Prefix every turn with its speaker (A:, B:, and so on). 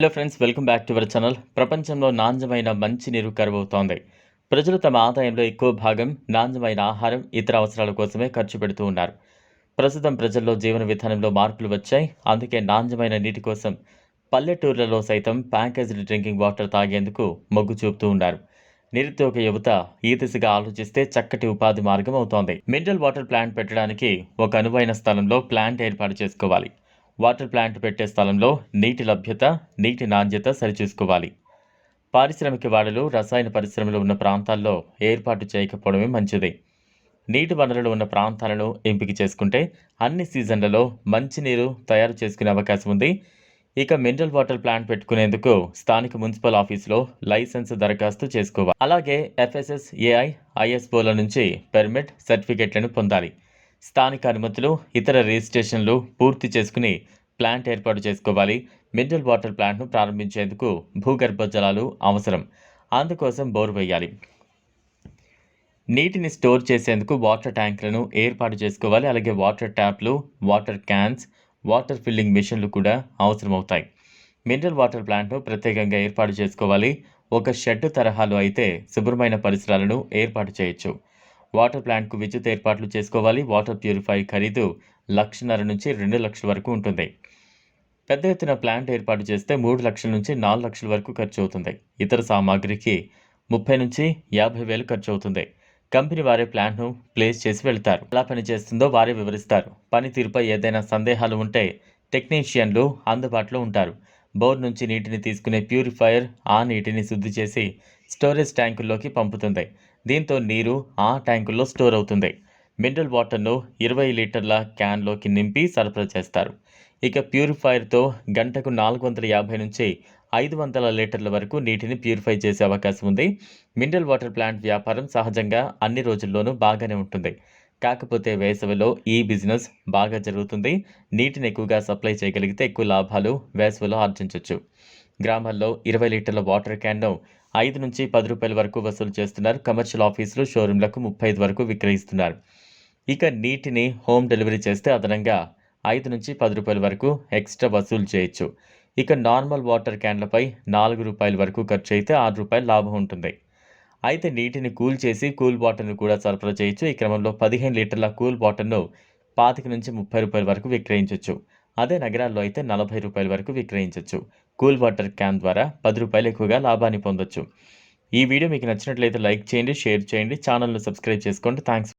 A: Hello friends, welcome back to our channel. ప్రపంచంలో నాణ్యమైన మంచినీరు కరువవుతోంది. ప్రజలు తమ ఆదాయంలో ఎక్కువ భాగం నాణ్యమైన ఆహారం, ఇతర అవసరాల కోసమే ఖర్చు పెడుతూ ఉన్నారు. ప్రస్తుతం ప్రజల్లో జీవన విధానంలో మార్పులు వచ్చాయి. అందుకే నాణ్యమైన నీటి కోసం పల్లెటూర్లలో సైతం ప్యాకేజ్డ్ డ్రింకింగ్ వాటర్ తాగేందుకు మొగ్గు చూపుతూ ఉన్నారు. నిరుద్యోగ యువత ఈ దిశగా ఆలోచిస్తే చక్కటి ఉపాధి మార్గం అవుతోంది. మినరల్ వాటర్ ప్లాంట్ పెట్టడానికి ఒక అనువైన స్థలంలో ప్లాంట్ ఏర్పాటు చేసుకోవాలి. వాటర్ ప్లాంట్ పెట్టే స్థలంలో నీటి లభ్యత, నీటి నాణ్యత సరిచూసుకోవాలి. పారిశ్రామిక వాడలు, రసాయన పరిశ్రమలు ఉన్న ప్రాంతాల్లో ఏర్పాటు చేయకపోవడమే మంచిది. నీటి వనరులు ఉన్న ప్రాంతాలను ఎంపిక చేసుకుంటే అన్ని సీజన్లలో మంచినీరు తయారు చేసుకునే అవకాశం ఉంది. ఇక మినరల్ వాటర్ ప్లాంట్ పెట్టుకునేందుకు స్థానిక మున్సిపల్ ఆఫీసులో లైసెన్స్ దరఖాస్తు చేసుకోవాలి. అలాగే FSSAI, ISOల నుంచి పెర్మిట్, సర్టిఫికెట్లను పొందాలి. స్థానిక అనుమతులు, ఇతర రిజిస్ట్రేషన్లు పూర్తి చేసుకుని ప్లాంట్ ఏర్పాటు చేసుకోవాలి. మినరల్ వాటర్ ప్లాంట్ను ప్రారంభించేందుకు భూగర్భ జలాలు అవసరం. అందుకోసం బోర్ వేయాలి. నీటిని స్టోర్ చేసేందుకు వాటర్ ట్యాంకులను ఏర్పాటు చేసుకోవాలి. అలాగే వాటర్ ట్యాప్లు, వాటర్ క్యాన్స్, వాటర్ ఫిల్లింగ్ మిషన్లు కూడా అవసరమవుతాయి. మినరల్ వాటర్ ప్లాంట్ను ప్రత్యేకంగా ఏర్పాటు చేసుకోవాలి. ఒక షెడ్ తరహాలో అయితే శుభ్రమైన పరిసరాలను ఏర్పాటు చేయొచ్చు. వాటర్ ప్లాంట్కు విద్యుత్ ఏర్పాట్లు చేసుకోవాలి. వాటర్ ప్యూరిఫై ఖరీదు 1,50,000 నుంచి 2 లక్షల వరకు ఉంటుంది. పెద్ద ఎత్తున ప్లాంట్ ఏర్పాటు చేస్తే 3 లక్షల నుంచి 4 లక్షల వరకు ఖర్చు అవుతుంది. ఇతర సామాగ్రికి 30 నుంచి 50,000 ఖర్చు అవుతుంది. కంపెనీ వారే ప్లాంట్ను ప్లేస్ చేసి వెళ్తారు. ఎలా పనిచేస్తుందో వారే వివరిస్తారు. పనితీరుపై ఏదైనా సందేహాలు ఉంటే టెక్నీషియన్లు అందుబాటులో ఉంటారు. బోర్ నుంచి నీటిని తీసుకునే ప్యూరిఫైయర్ ఆ నీటిని శుద్ధి చేసి స్టోరేజ్ ట్యాంకుల్లోకి పంపుతుంది. దీంతో నీరు ఆ ట్యాంకుల్లో స్టోర్ అవుతుంది. మినరల్ వాటర్ను 20 లీటర్ల క్యాన్లోకి నింపి సరఫరా చేస్తారు. ఇక ప్యూరిఫైయర్తో గంటకు 450 నుంచి 500 లీటర్ల వరకు నీటిని ప్యూరిఫై చేసే అవకాశం ఉంది. మినరల్ వాటర్ ప్లాంట్ వ్యాపారం సహజంగా అన్ని రోజుల్లోనూ బాగానే ఉంటుంది. కాకపోతే వేసవిలో ఈ బిజినెస్ బాగా జరుగుతుంది. నీటిని ఎక్కువగా సప్లై చేయగలిగితే ఎక్కువ లాభాలు వేసవిలో ఆర్జించవచ్చు. గ్రామాల్లో 20 లీటర్ల వాటర్ క్యాన్ను 5 నుంచి 10 రూపాయల వరకు వసూలు చేస్తున్నారు. కమర్షియల్ ఆఫీసులు, షోరూంలకు 35 వరకు విక్రయిస్తున్నారు. ఇక నీటిని హోమ్ డెలివరీ చేస్తే అదనంగా 5 నుంచి 10 రూపాయల వరకు ఎక్స్ట్రా వసూలు చేయొచ్చు. ఇక నార్మల్ వాటర్ క్యాన్లపై 4 రూపాయల వరకు ఖర్చు అయితే 6 రూపాయల లాభం ఉంటుంది. అయితే నీటిని కూల్ చేసి కూల్ వాటర్ను కూడా సరఫరా చేయొచ్చు. ఈ క్రమంలో 15 లీటర్ల కూల్ వాటర్ను 25 నుంచి 30 రూపాయల వరకు విక్రయించవచ్చు. అదే నగరాల్లో అయితే 40 రూపాయల వరకు విక్రయించవచ్చు. కూల్ వాటర్ క్యాన్ ద్వారా 10 రూపాయలు ఎక్కువగా లాభాన్ని పొందొచ్చు. ఈ వీడియో మీకు నచ్చినట్లయితే లైక్ చేయండి, షేర్ చేయండి, ఛానల్ను సబ్స్క్రైబ్ చేసుకోండి. థ్యాంక్స్.